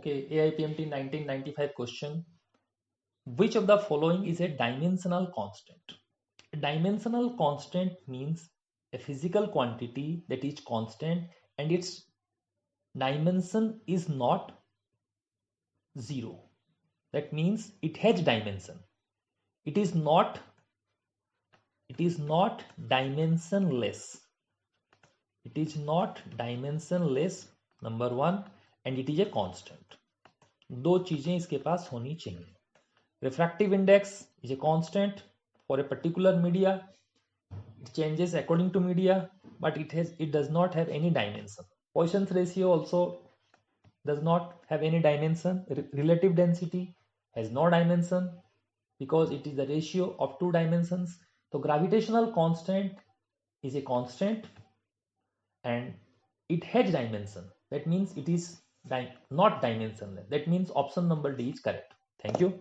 Okay, AIPMT 1995 question. Which of the following is a dimensional constant? A dimensional constant means a physical quantity that is constant and its dimension is not 0. That means it has dimension. It is not dimensionless. It is not dimensionless, number 1, and it is a constant. दो चीजें इसके पास होनी चाहिए. Refractive index is a constant for a particular media. It changes according to media, but it does not have any dimension. Poisson's ratio also does not have any dimension. Relative density has no dimension because it is the ratio of two dimensions. So gravitational constant is a constant and it has dimension. That means it is not dimensionless. That means option number D is correct. Thank you.